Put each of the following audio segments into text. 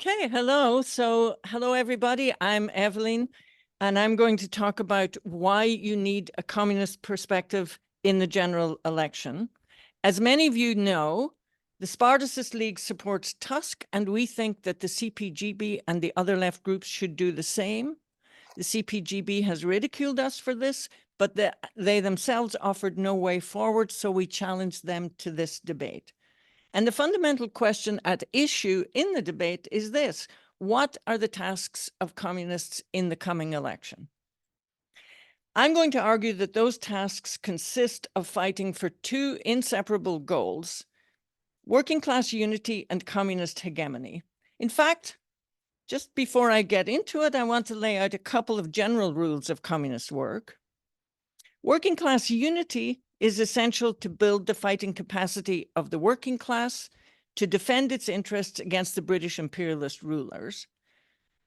Okay, hello. Hello, everybody. I'm Evelyn, and I'm going to talk about why you need a communist perspective in the general election. As many of you know, the Spartacist League supports Tusk, and we think that the CPGB and the other left groups should do the same. The CPGB has ridiculed us for this, but they themselves offered no way forward, so we challenged them to this debate. And the fundamental question at issue in the debate is this: what are the tasks of communists in the coming election? I'm going to argue that those tasks consist of fighting for two inseparable goals: working class unity and communist hegemony. In fact, just before I get into it, I want to lay out a couple of general rules of communist work. Working class unity is essential to build the fighting capacity of the working class to defend its interests against the British imperialist rulers.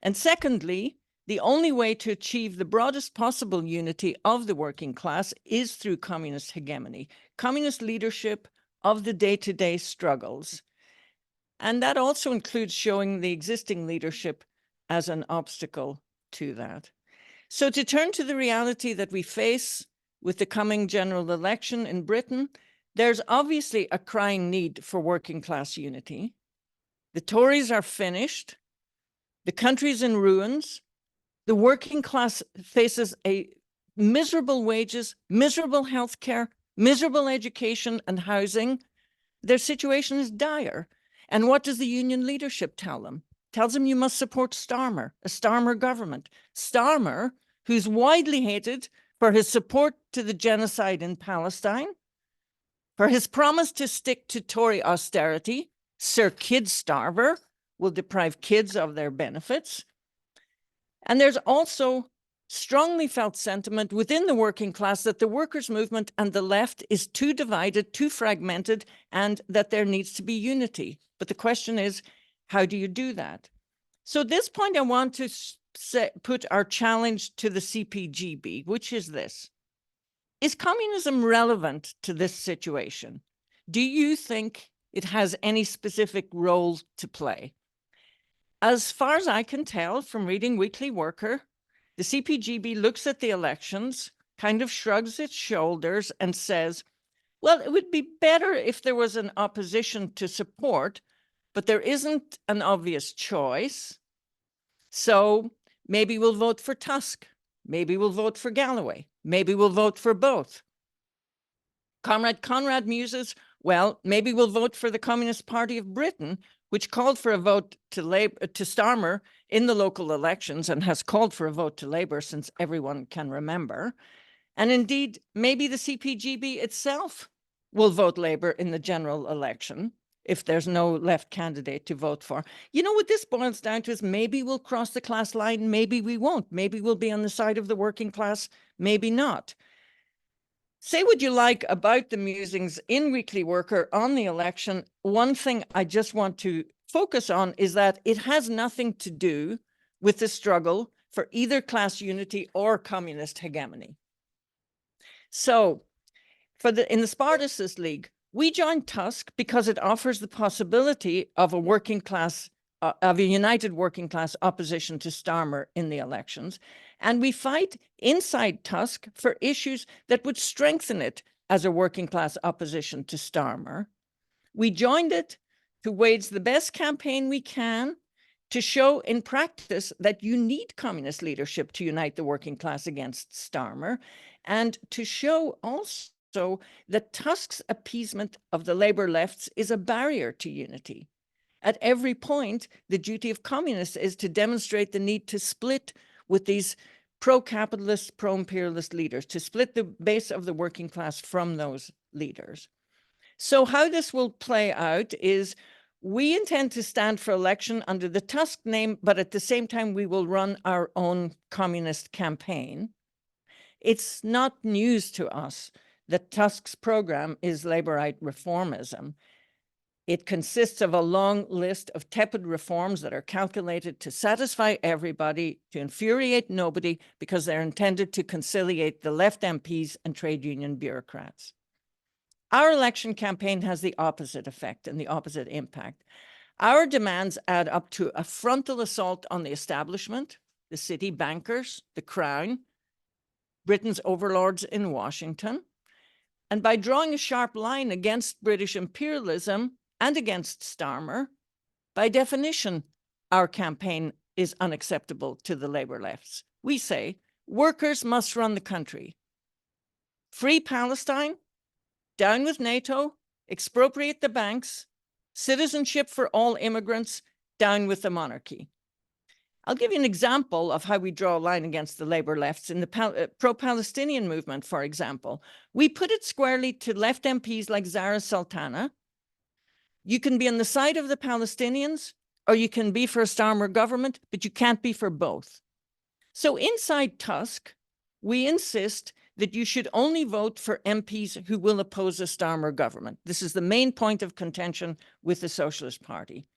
And secondly, the only way to achieve the broadest possible unity of the working class is through communist hegemony, communist leadership of the day-to-day struggles. And that also includes showing the existing leadership as an obstacle to that. So to turn to the reality that we face with the coming general election in Britain, there's obviously a crying need for working class unity. The Tories are finished. The country's in ruins. The working class faces miserable wages, miserable healthcare, miserable education and housing. Their situation is dire. And what does the union leadership tell them? Tells them you must support Starmer, a Starmer government. Starmer, who's widely hated for his support to the genocide in Palestine, for his promise to stick to Tory austerity. Sir Kid Starver will deprive kids of their benefits. And there's also strongly felt sentiment within the working class that the workers' movement and the left is too divided, too fragmented, and that there needs to be unity. But the question is, how do you do that? So at this point, I want to put our challenge to the CPGB, which is this: is communism relevant to this situation? Do you think it has any specific role to play? As far as I can tell from reading Weekly Worker, the CPGB looks at the elections, kind of shrugs its shoulders and says, well, it would be better if there was an opposition to support, but there isn't an obvious choice. So maybe we'll vote for Tusk. Maybe we'll vote for Galloway. Maybe we'll vote for both. Conrad muses, well, maybe we'll vote for the Communist Party of Britain, which called for a vote to Starmer in the local elections and has called for a vote to Labour since everyone can remember. And indeed, maybe the CPGB itself will vote Labour in the general election if there's no left candidate to vote for. You know what this boils down to is maybe we'll cross the class line, maybe we won't. Maybe we'll be on the side of the working class, maybe not. Say what you like about the musings in Weekly Worker on the election. One thing I just want to focus on is that it has nothing to do with the struggle for either class unity or communist hegemony. So in the Spartacist League, we joined Tusk because it offers the possibility of a working class, of a united working class opposition to Starmer in the elections. And we fight inside Tusk for issues that would strengthen it as a working class opposition to Starmer. We joined it to wage the best campaign we can to show in practice that you need communist leadership to unite the working class against Starmer, and to show also that Tusk's appeasement of the Labour lefts is a barrier to unity. At every point, the duty of communists is to demonstrate the need to split with these pro-capitalist, pro-imperialist leaders, to split the base of the working class from those leaders. So how this will play out is we intend to stand for election under the Tusk name, but at the same time, we will run our own communist campaign. It's not news to us that Tusk's program is Labourite reformism. It consists of a long list of tepid reforms that are calculated to satisfy everybody, to infuriate nobody, because they're intended to conciliate the left MPs and trade union bureaucrats. Our election campaign has the opposite effect and the opposite impact. Our demands add up to a frontal assault on the establishment, the city bankers, the crown, Britain's overlords in Washington. And by drawing a sharp line against British imperialism and against Starmer, by definition, our campaign is unacceptable to the Labour lefts. We say workers must run the country. Free Palestine, down with NATO, expropriate the banks, citizenship for all immigrants, down with the monarchy. I'll give you an example of how we draw a line against the Labour lefts in the pro-Palestinian movement, for example. We put it squarely to left MPs like Zara Sultana. You can be on the side of the Palestinians, or you can be for a Starmer government, but you can't be for both. So inside Tusk, we insist that you should only vote for MPs who will oppose a Starmer government. This is the main point of contention with the Socialist Party.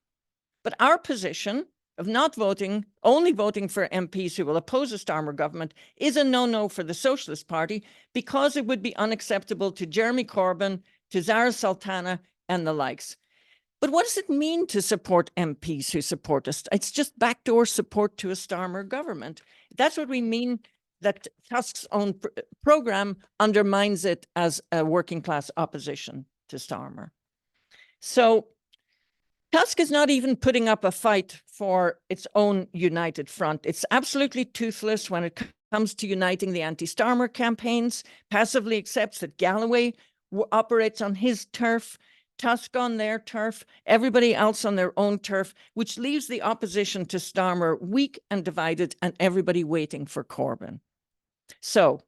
But our position of not voting, only voting for MPs who will oppose a Starmer government is a no-no for the Socialist Party, because it would be unacceptable to Jeremy Corbyn, to Zara Sultana and the likes. But what does it mean to support MPs who support us? It's just backdoor support to a Starmer government. That's what we mean, that Tusk's own program undermines it as a working class opposition to Starmer. So Tusk is not even putting up a fight for its own united front. It's absolutely toothless when it comes to uniting the anti-Starmer campaigns, passively accepts that Galloway operates on his turf, Tusk on their turf, everybody else on their own turf, which leaves the opposition to Starmer weak and divided, and everybody waiting for Corbyn. So,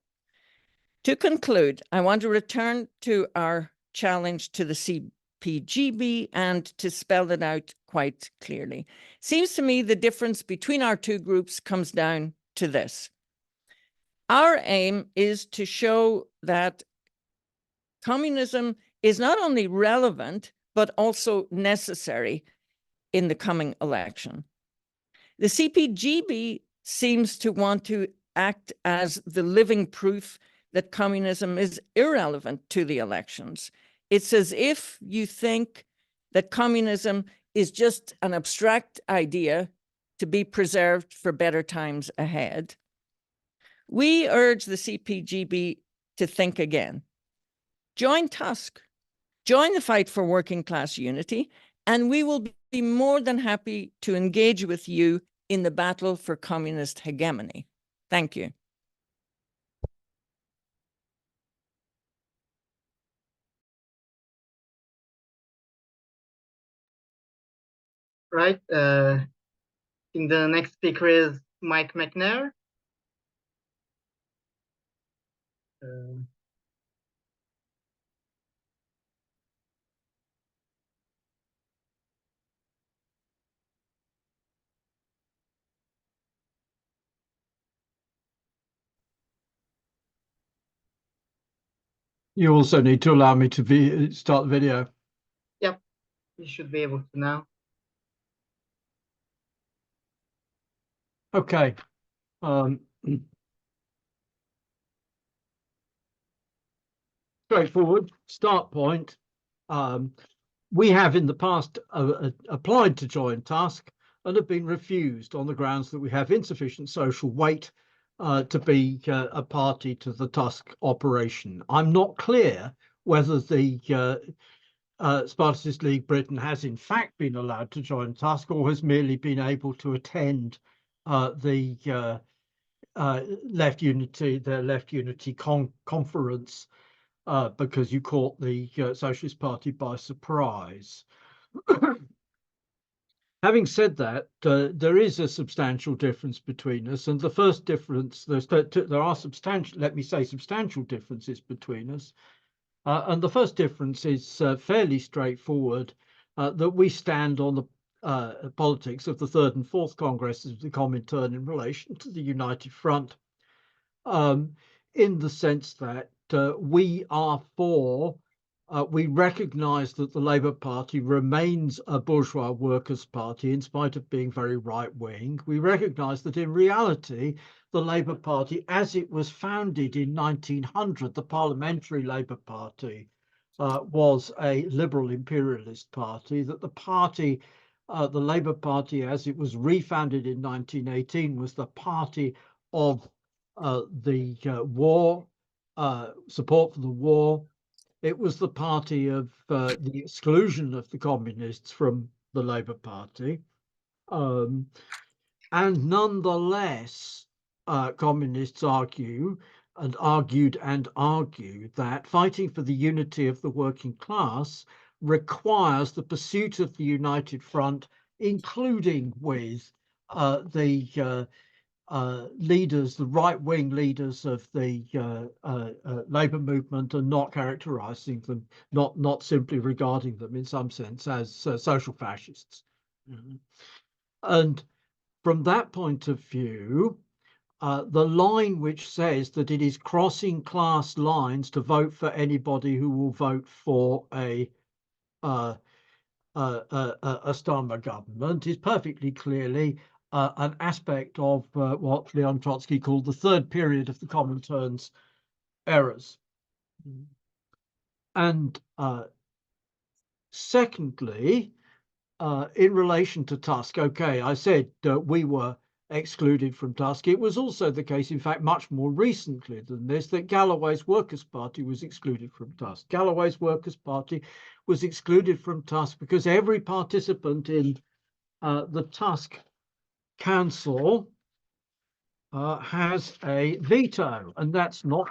to conclude, I want to return to our challenge to the CPGB and to spell it out quite clearly. Seems to me the difference between our two groups comes down to this. Our aim is to show that communism is not only relevant, but also necessary in the coming election. The CPGB seems to want to act as the living proof that communism is irrelevant to the elections. It's as if you think that communism is just an abstract idea to be preserved for better times ahead. We urge the CPGB to think again. Join Tusk, join the fight for working class unity, and we will be more than happy to engage with you in the battle for communist hegemony. Thank you. Right. The next speaker is Mike McNair. You also need to allow me to start the video. Yep, you should be able to now. Okay. Straightforward start point. We have in the past applied to join Tusk and have been refused on the grounds that we have insufficient social weight to be a party to the Tusk operation. I'm not clear whether the Spartacist League Britain has in fact been allowed to join Tusk or has merely been able to attend the Left Unity conference because you caught the Socialist Party by surprise. Having said that, there is a substantial difference between us, and the first difference, there are substantial differences between us, and the first difference is fairly straightforward, that we stand on the politics of the third and fourth Congresses of the Comintern in relation to the United Front, in the sense that we are for. We recognise that the Labour Party remains a bourgeois workers' party in spite of being very right-wing. We recognise that in reality, the Labour Party, as it was founded in 1900, the Parliamentary Labour Party, was a liberal imperialist party, that the party the Labour Party, as it was refounded in 1918, was the party of the war, support for the war. It was the party of the exclusion of the communists from the Labour Party. And nonetheless, communists argued that fighting for the unity of the working class requires the pursuit of the united front, including with the leaders, the right-wing leaders of the labour movement, and not characterising them, not simply regarding them in some sense as social fascists. And from that point of view, the line which says that it is crossing class lines to vote for anybody who will vote for a Starmer government is perfectly clearly an aspect of what Leon Trotsky called the third period of the Comintern's errors. And secondly, in relation to Tusk, okay, I said we were excluded from Tusk. It was also the case, in fact, much more recently than this, that Galloway's Workers' Party was excluded from Tusk. Galloway's Workers' Party was excluded from Tusk because every participant in the Tusk Council has a veto, and that's not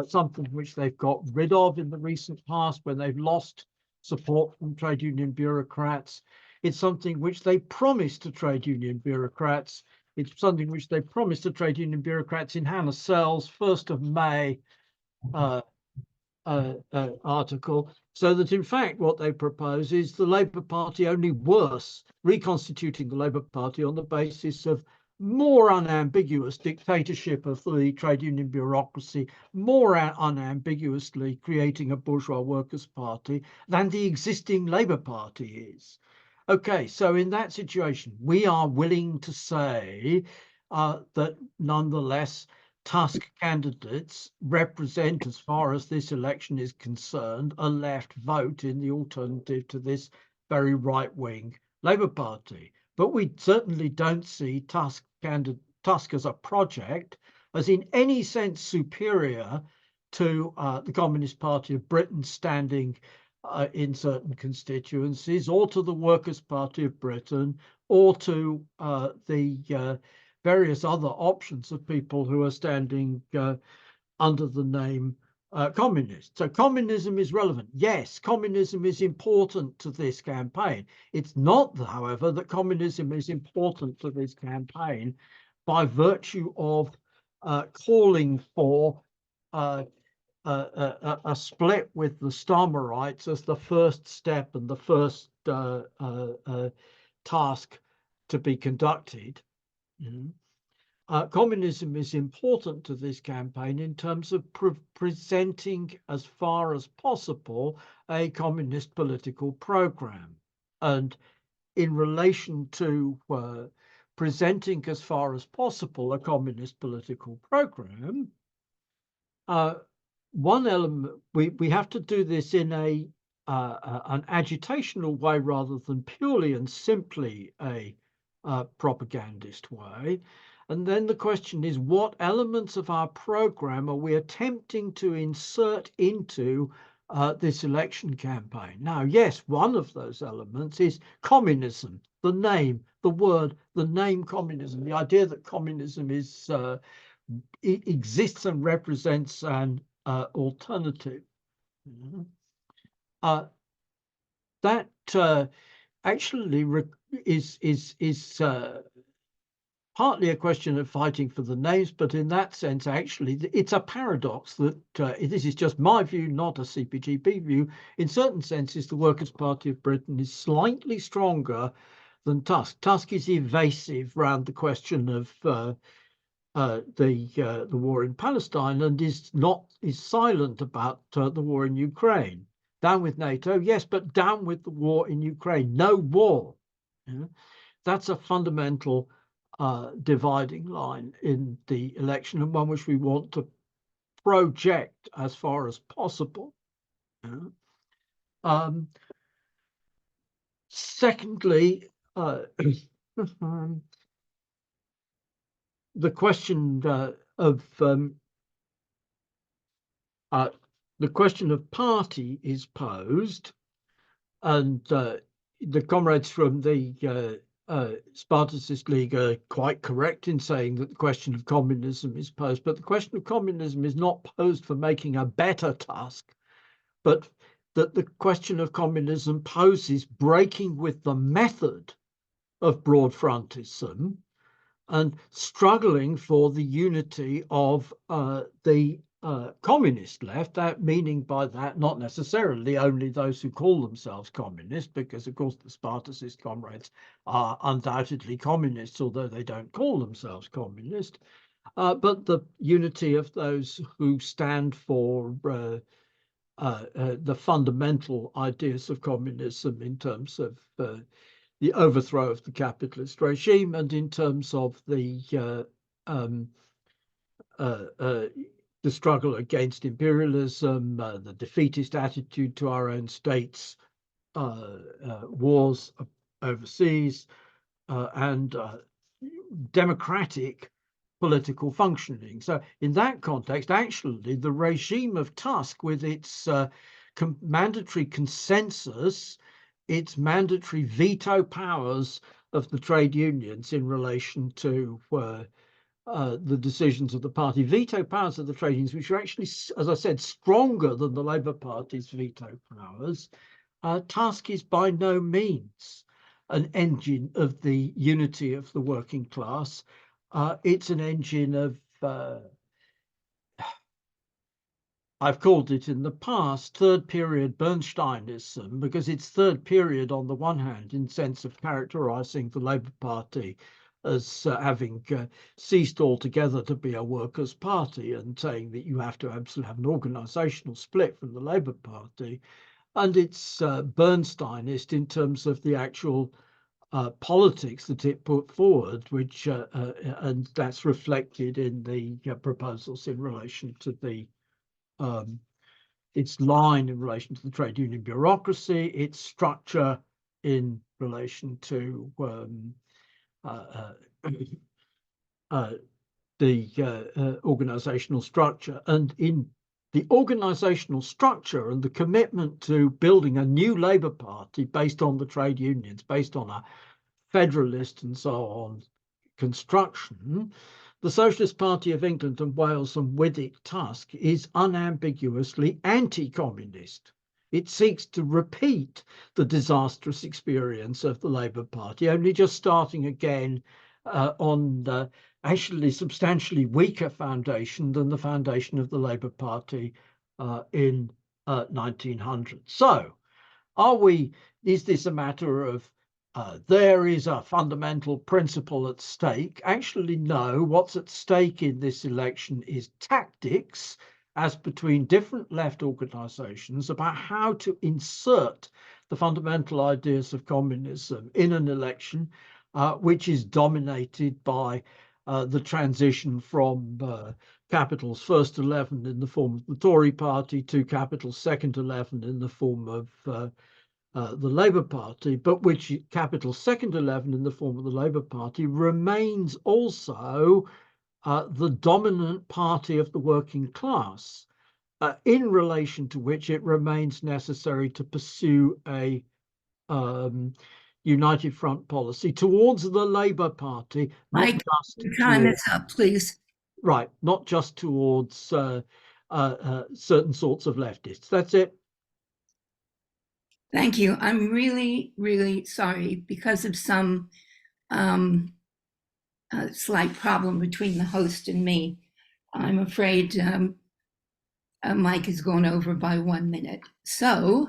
something which they've got rid of in the recent past when they've lost support from trade union bureaucrats. It's something which they promised to trade union bureaucrats. It's something which they promised to trade union bureaucrats in Hannah Sell's 1st of May article, so that in fact what they propose is the Labour Party only worse, reconstituting the Labour Party on the basis of more unambiguous dictatorship of the trade union bureaucracy, more unambiguously creating a bourgeois workers' party than the existing Labour Party is. Okay, so in that situation, we are willing to say that nonetheless, Tusk candidates represent, as far as this election is concerned, a left vote in the alternative to this very right-wing Labour Party. But we certainly don't see Tusk as a project as in any sense superior to the Communist Party of Britain standing in certain constituencies, or to the Workers' Party of Britain, or to the various other options of people who are standing under the name communist. So communism is relevant. Yes, communism is important to this campaign. It's not, however, that communism is important to this campaign by virtue of calling for a split with the Starmerites as the first step and the first task to be conducted. Communism is important to this campaign in terms of presenting, as far as possible, a communist political program. And in relation to presenting, as far as possible, a communist political program, one element, we have to do this in an agitational way rather than purely and simply a propagandist way. And then the question is, what elements of our program are we attempting to insert into this election campaign? Now, yes, one of those elements is communism, the name, the word, the name communism, the idea that communism is it exists and represents an alternative. That actually is partly a question of fighting for the names, but in that sense, actually, it's a paradox that this is just my view, not a CPGB view. In certain senses, the Workers' Party of Britain is slightly stronger than Tusk. Tusk is evasive around the question of the war in Palestine, and is silent about the war in Ukraine. Down with NATO, yes, but down with the war in Ukraine. No war. Yeah? That's a fundamental dividing line in the election, and one which we want to project as far as possible. Yeah? Secondly, the question of party is posed, and the comrades from the Spartacist League are quite correct in saying that the question of communism is posed, but the question of communism is not posed for making a better task, but that the question of communism poses breaking with the method of broad frontism and struggling for the unity of the communist left, that meaning by that not necessarily only those who call themselves communist, because of course the Spartacist comrades are undoubtedly communists, although they don't call themselves communist, but the unity of those who stand for the fundamental ideas of communism in terms of the overthrow of the capitalist regime and in terms of the struggle against imperialism, the defeatist attitude to our own states, wars overseas, and democratic political functioning. So in that context, actually, the regime of Tusk, with its mandatory consensus, its mandatory veto powers of the trade unions in relation to the decisions of the party, veto powers of the trade unions, which are actually, as I said, stronger than the Labour Party's veto powers, Tusk is by no means an engine of the unity of the working class. It's an engine of, I've called it in the past, third period Bernsteinism, because it's third period on the one hand in sense of characterizing the Labour Party as having ceased altogether to be a workers' party and saying that you have to absolutely have an organizational split from the Labour Party. And it's Bernsteinist in terms of the actual politics that it put forward, which and that's reflected in the proposals in relation to the its line in relation to the trade union bureaucracy, its structure in relation to the organizational structure. And in the organizational structure and the commitment to building a new Labour Party based on the trade unions, based on a federalist and so on construction, the Socialist Party of England and Wales, and with it Tusk, is unambiguously anti-communist. It seeks to repeat the disastrous experience of the Labour Party, only just starting again on actually substantially weaker foundation than the foundation of the Labour Party in 1900. So, is this a matter of there is a fundamental principle at stake? Actually, no. What's at stake in this election is tactics as between different left organizations about how to insert the fundamental ideas of communism in an election which is dominated by the transition from Capital's first 11 in the form of the Tory party to Capital's second 11 in the form of the Labour Party, but which Capital's second 11 in the form of the Labour Party remains also the dominant party of the working class, in relation to which it remains necessary to pursue a united front policy towards the Labour Party. Mike, your time is up, please. Right, not just towards certain sorts of leftists. That's it. Thank you. I'm really, really sorry because of some slight problem between the host and me. I'm afraid Mike has gone over by 1 minute. So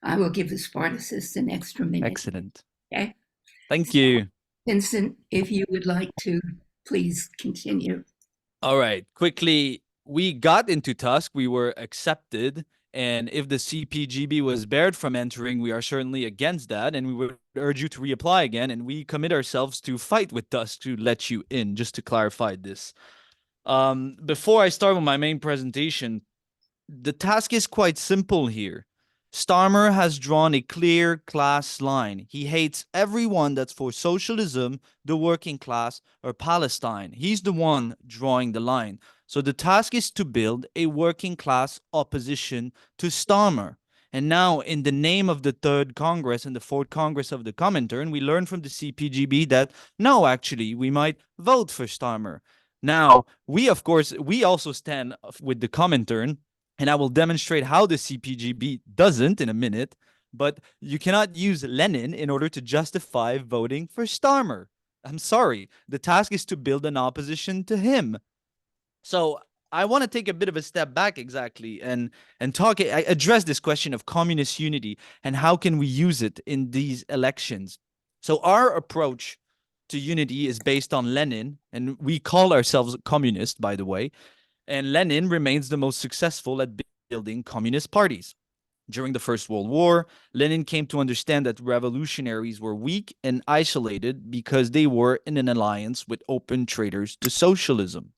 I will give the Spartacists an extra minute. Excellent. Okay. Thank you. Vincent, if you would like to, please continue. All right. Quickly, we got into Tusk. We were accepted. And if the CPGB was barred from entering, we are certainly against that. And we would urge you to reapply again. And we commit ourselves to fight with Tusk to let you in, just to clarify this. Before I start with my main presentation, the task is quite simple here. Starmer has drawn a clear class line. He hates everyone that's for socialism, the working class, or Palestine. He's the one drawing the line. So the task is to build a working class opposition to Starmer. And now, in the name of the Third Congress and the Fourth Congress of the Comintern, we learn from the CPGB that no, actually, we might vote for Starmer. Now, of course, we also stand with the Comintern, and I will demonstrate how the CPGB doesn't in a minute, but you cannot use Lenin in order to justify voting for Starmer. I'm sorry. The task is to build an opposition to him. So I want to take a bit of a step back exactly and address this question of communist unity and how can we use it in these elections. So our approach to unity is based on Lenin, and we call ourselves communist, by the way. And Lenin remains the most successful at building communist parties. During the First World War, Lenin came to understand that revolutionaries were weak and isolated because they were in an alliance with open traitors to socialism.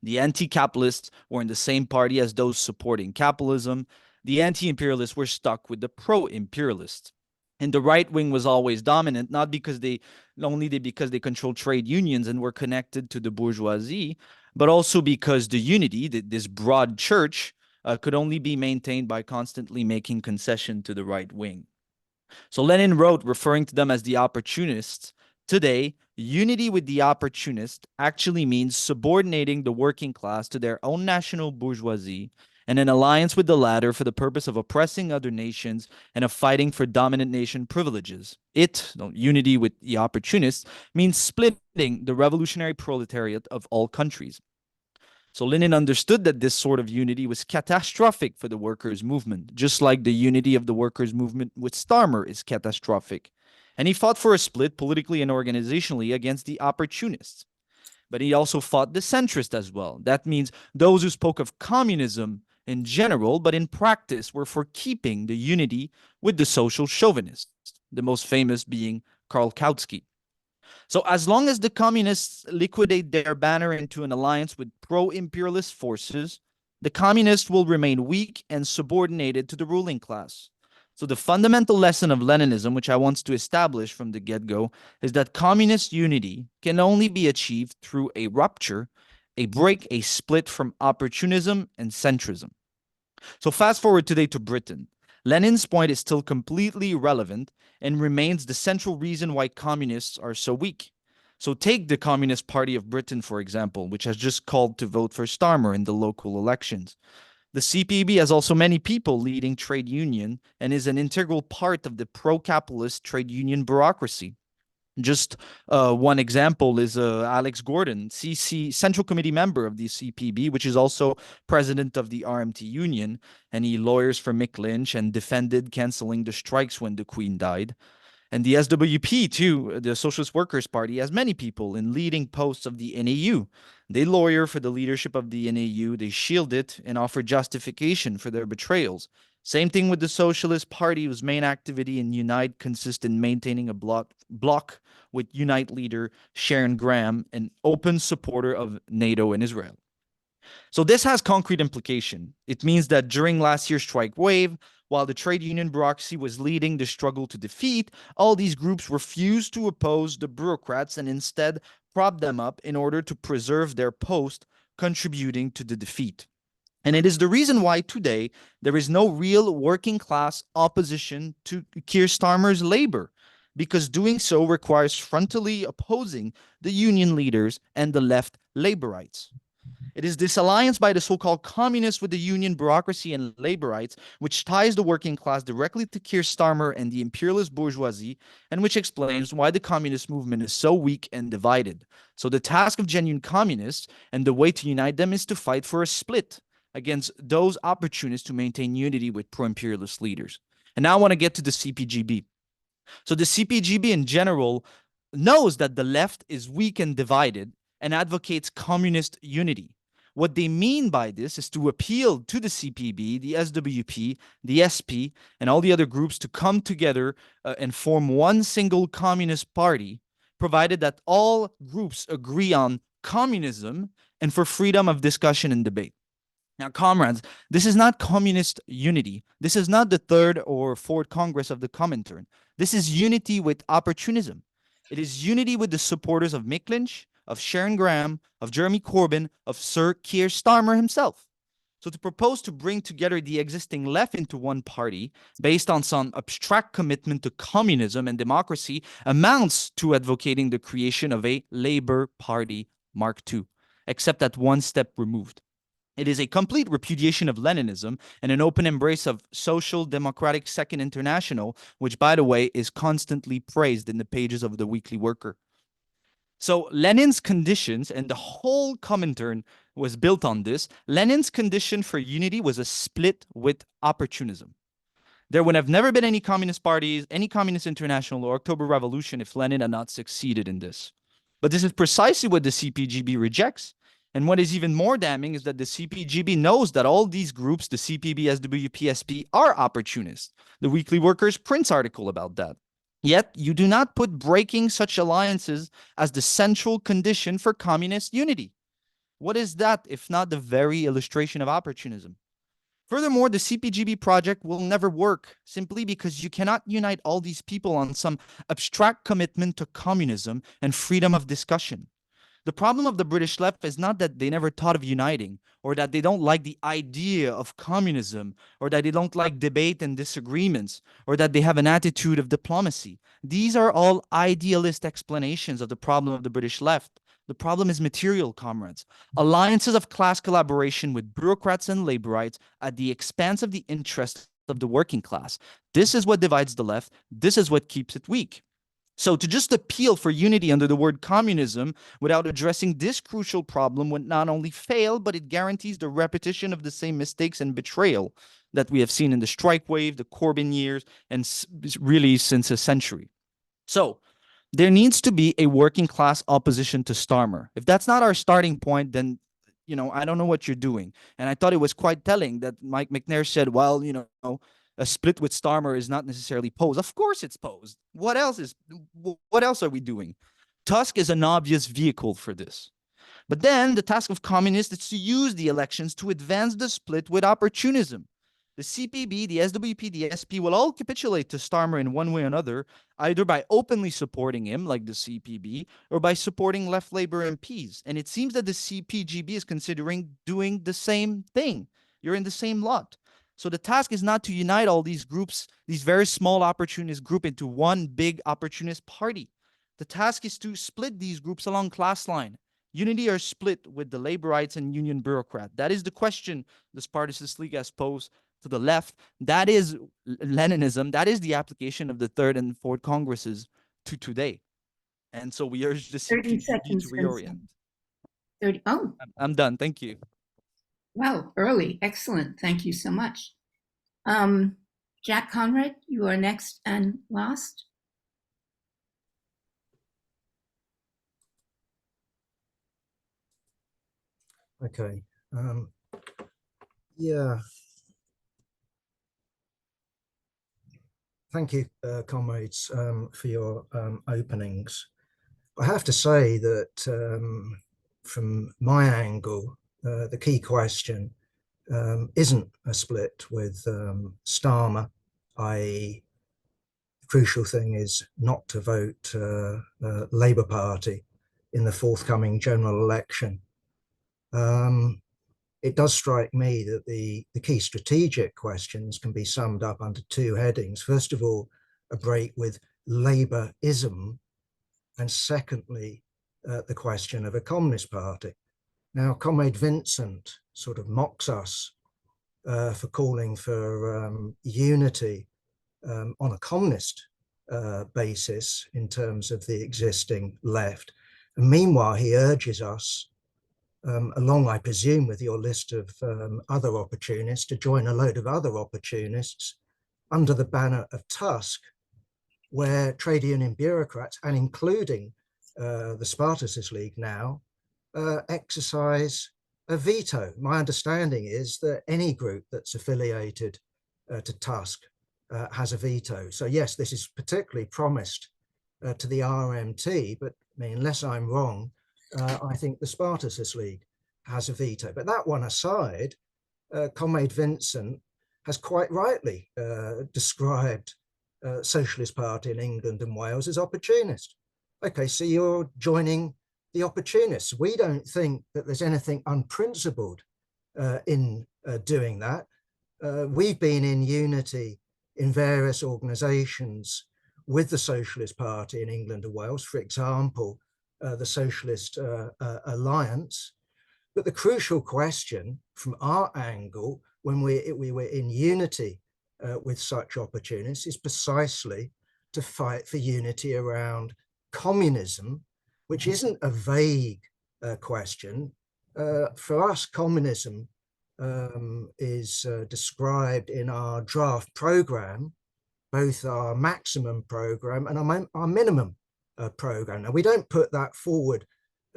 The anti-capitalists were in the same party as those supporting capitalism. The anti-imperialists were stuck with the pro-imperialists. And the right wing was always dominant, not because they controlled trade unions and were connected to the bourgeoisie, but also because the unity, this broad church, could only be maintained by constantly making concession to the right wing. So Lenin wrote, referring to them as the opportunists, today, unity with the opportunist actually means subordinating the working class to their own national bourgeoisie and an alliance with the latter for the purpose of oppressing other nations and of fighting for dominant nation privileges. Unity with the opportunists, means splitting the revolutionary proletariat of all countries. So Lenin understood that this sort of unity was catastrophic for the workers' movement, just like the unity of the workers' movement with Starmer is catastrophic. And he fought for a split politically and organizationally against the opportunists. But he also fought the centrists as well. That means those who spoke of communism in general, but in practice were for keeping the unity with the social chauvinists, the most famous being Karl Kautsky. So as long as the communists liquidate their banner into an alliance with pro-imperialist forces, the communists will remain weak and subordinated to the ruling class. So the fundamental lesson of Leninism, which I want to establish from the get-go, is that communist unity can only be achieved through a rupture, a break, a split from opportunism and centrism. So fast forward today to Britain. Lenin's point is still completely relevant and remains the central reason why communists are so weak. So take the Communist Party of Britain, for example, which has just called to vote for Starmer in the local elections. The CPB has also many people leading trade union and is an integral part of the pro-capitalist trade union bureaucracy. Just one example is Alex Gordon, Central Committee member of the CPB, which is also president of the RMT Union, and he lawyers for Mick Lynch and defended canceling the strikes when the Queen died. And the SWP, too, the Socialist Workers' Party, has many people in leading posts of the NAU. They lawyer for the leadership of the NAU, they shield it, and offer justification for their betrayals. Same thing with the Socialist Party, whose main activity in Unite consists in maintaining a bloc with Unite leader Sharon Graham, an open supporter of NATO and Israel. So this has concrete implication. It means that during last year's strike wave, while the trade union bureaucracy was leading the struggle to defeat, all these groups refused to oppose the bureaucrats and instead propped them up in order to preserve their post, contributing to the defeat. And it is the reason why today there is no real working class opposition to Keir Starmer's labor, because doing so requires frontally opposing the union leaders and the left laborites. It is this alliance by the so-called communists with the union bureaucracy and laborites which ties the working class directly to Keir Starmer and the imperialist bourgeoisie, and which explains why the communist movement is so weak and divided. So the task of genuine communists and the way to unite them is to fight for a split against those opportunists to maintain unity with pro-imperialist leaders. And now I want to get to the CPGB. So the CPGB in general knows that the left is weak and divided and advocates communist unity. What they mean by this is to appeal to the CPB, the SWP, the SP, and all the other groups to come together and form one single communist party, provided that all groups agree on communism and for freedom of discussion and debate. Now, comrades, this is not communist unity. This is not the third or fourth Congress of the Comintern. This is unity with opportunism. It is unity with the supporters of Mick Lynch, of Sharon Graham, of Jeremy Corbyn, of Sir Keir Starmer himself. So to propose to bring together the existing left into one party based on some abstract commitment to communism and democracy amounts to advocating the creation of a Labour Party Mark II, except at one step removed. It is a complete repudiation of Leninism and an open embrace of Social Democratic Second International, which, by the way, is constantly praised in the pages of the Weekly Worker. So Lenin's conditions, and the whole Comintern was built on this, Lenin's condition for unity was a split with opportunism. There would have never been any communist parties, any communist international, or October Revolution if Lenin had not succeeded in this. But this is precisely what the CPGB rejects. And what is even more damning is that the CPGB knows that all these groups, the CPB, SW, PSP, are opportunists. The Weekly Worker's prints article about that. Yet, you do not put breaking such alliances as the central condition for communist unity. What is that if not the very illustration of opportunism? Furthermore, the CPGB project will never work simply because you cannot unite all these people on some abstract commitment to communism and freedom of discussion. The problem of the British left is not that they never thought of uniting, or that they don't like the idea of communism, or that they don't like debate and disagreements, or that they have an attitude of diplomacy. These are all idealist explanations of the problem of the British left. The problem is material, comrades. Alliances of class collaboration with bureaucrats and laborites at the expense of the interests of the working class. This is what divides the left. This is what keeps it weak. So to just appeal for unity under the word communism without addressing this crucial problem would not only fail, but it guarantees the repetition of the same mistakes and betrayal that we have seen in the strike wave, the Corbyn years, and really since a century. So there needs to be a working class opposition to Starmer. If that's not our starting point, then, I don't know what you're doing. And I thought it was quite telling that Mike McNair said, well, a split with Starmer is not necessarily posed. Of course it's posed. What else are we doing? Tusk is an obvious vehicle for this. But then the task of communists is to use the elections to advance the split with opportunism. The CPB, the SWP, the SP will all capitulate to Starmer in one way or another, either by openly supporting him, like the CPB, or by supporting left Labour MPs. And it seems that the CPGB is considering doing the same thing. You're in the same lot. So the task is not to unite all these groups, these very small opportunist group, into one big opportunist party. The task is to split these groups along class line. Unity or split with the laborites and union bureaucrat. That is the question the Spartacist League has posed to the left. That is Leninism. That is the application of the third and fourth Congresses to today. And so we urge the 30 CPGB seconds, to reorient. 30. Oh, I'm done. Thank you. wow, early. Excellent. Thank you so much. Jack Conrad, you are next and last. Okay. Yeah. Thank you, comrades, for your openings. I have to say that from my angle, the key question isn't a split with Starmer, i.e. the crucial thing is not to vote Labour Party in the forthcoming general election. It does strike me that the key strategic questions can be summed up under two headings. First of all, a break with Labourism, and secondly, the question of a communist party. Now, Comrade Vincent sort of mocks us for calling for unity on a communist basis in terms of the existing left. And meanwhile, he urges us, along, I presume, with your list of other opportunists, to join a load of other opportunists under the banner of Tusk, where trade union bureaucrats, and including the Spartacist League now, exercise a veto. My understanding is that any group that's affiliated to Tusk has a veto. So yes, this is particularly promised to the RMT, but I mean, unless I'm wrong, I think the Spartacist League has a veto. But that one aside, Comrade Vincent has quite rightly described Socialist Party in England and Wales as opportunist. Okay, so you're joining the opportunists. We don't think that there's anything unprincipled in doing that. We've been in unity in various organisations with the Socialist Party in England and Wales, for example, the Socialist Alliance. But the crucial question from our angle, when we were in unity with such opportunists, is precisely to fight for unity around communism, which isn't a vague question. For us, communism is described in our draft programme, both our maximum programme and our minimum programme. Now, we don't put that forward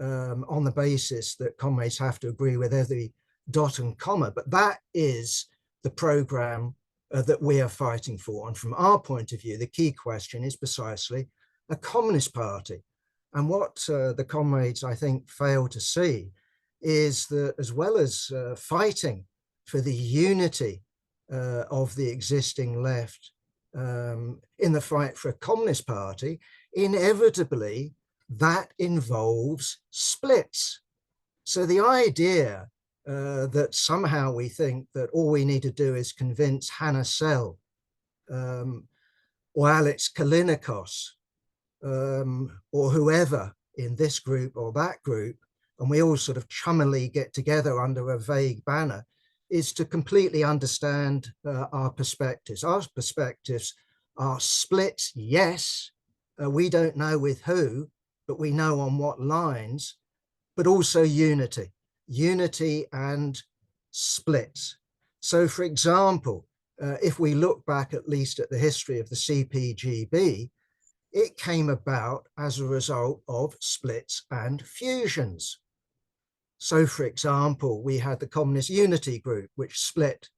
on the basis that comrades have to agree with every dot and comma, but that is the programme that we are fighting for. And from our point of view, the key question is precisely a communist party. And what the comrades, I think, fail to see is that as well as fighting for the unity of the existing left in the fight for a communist party, inevitably that involves splits. So the idea that somehow we think that all we need to do is convince Hannah Sell or Alex Kalinikos or whoever in this group or that group, and we all sort of chummily get together under a vague banner, is to completely understand our perspectives. Our perspectives are splits, yes, we don't know with who, but we know on what lines, but also unity and splits. So for example, if we look back at least at the history of the CPGB, it came about as a result of splits and fusions. So for example, we had the Communist Unity Group, which split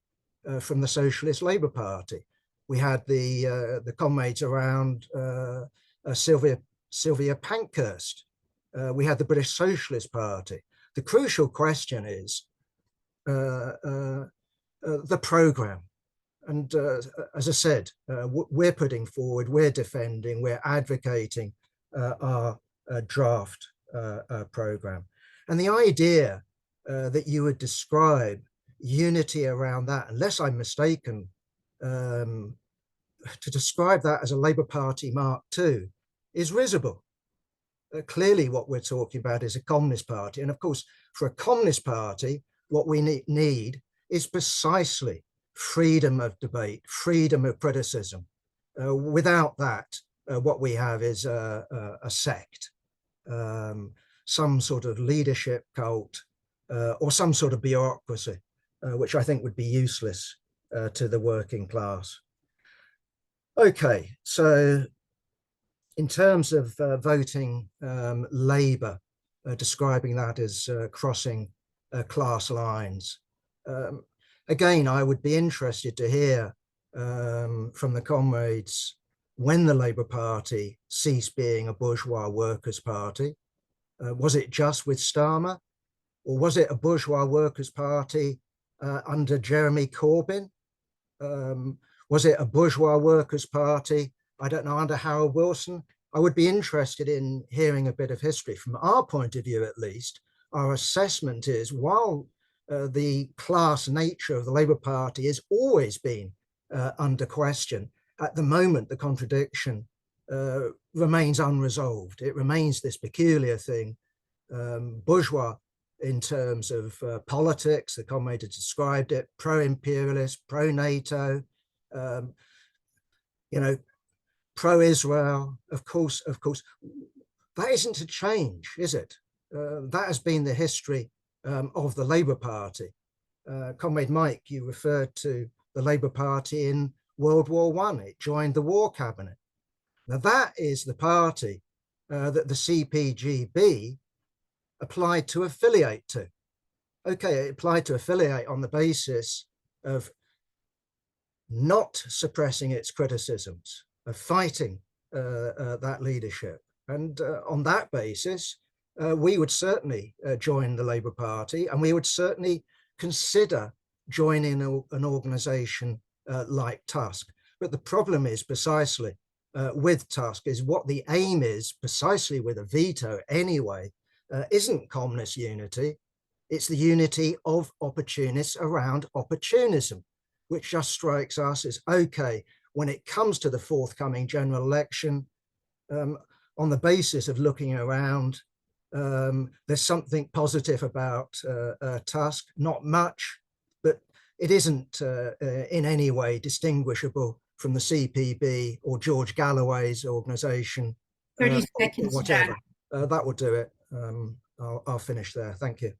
from the Socialist Labour Party. We had the comrades around Sylvia Pankhurst. We had the British Socialist Party. The crucial question is the programme. And as I said, we're putting forward, we're defending, we're advocating our draft programme. And the idea that you would describe unity around that, unless I'm mistaken, to describe that as a Labour Party Mark II is risible. Clearly what we're talking about is a communist party. And of course, for a communist party, what we need is precisely freedom of debate, freedom of criticism. Without that, what we have is a sect, some sort of leadership cult, or some sort of bureaucracy, which I think would be useless to the working class. Okay, so in terms of voting Labour, describing that as crossing class lines, again, I would be interested to hear from the comrades when the Labour Party ceased being a bourgeois workers' party. Was it just with Starmer, or was it a bourgeois workers' party under Jeremy Corbyn? Was it a bourgeois workers' party, I don't know, under Harold Wilson? I would be interested in hearing a bit of history. From our point of view, at least, our assessment is while the class nature of the Labour Party has always been under question, at the moment the contradiction remains unresolved. It remains this peculiar thing, bourgeois in terms of politics, the comrade has described it, pro-imperialist, pro-NATO, pro-Israel, of course, that isn't to change, is it? That has been the history of the Labour Party. Comrade Mike, you referred to the Labour Party in World War I. It joined the War Cabinet. Now that is the party that the CPGB applied to affiliate to. Okay, it applied to affiliate on the basis of not suppressing its criticisms, of fighting that leadership. And on that basis, we would certainly join the Labour Party, and we would certainly consider join in an organization like Tusk. But the problem is precisely with Tusk is what the aim is precisely with a veto anyway, isn't communist unity. It's the unity of opportunists around opportunism, which just strikes us as, okay, when it comes to the forthcoming general election, on the basis of looking around, there's something positive about Tusk, not much, but it isn't in any way distinguishable from the CPB or George Galloway's organization. 30 seconds, whatever. Jack. That will do it. I'll finish there. Thank you.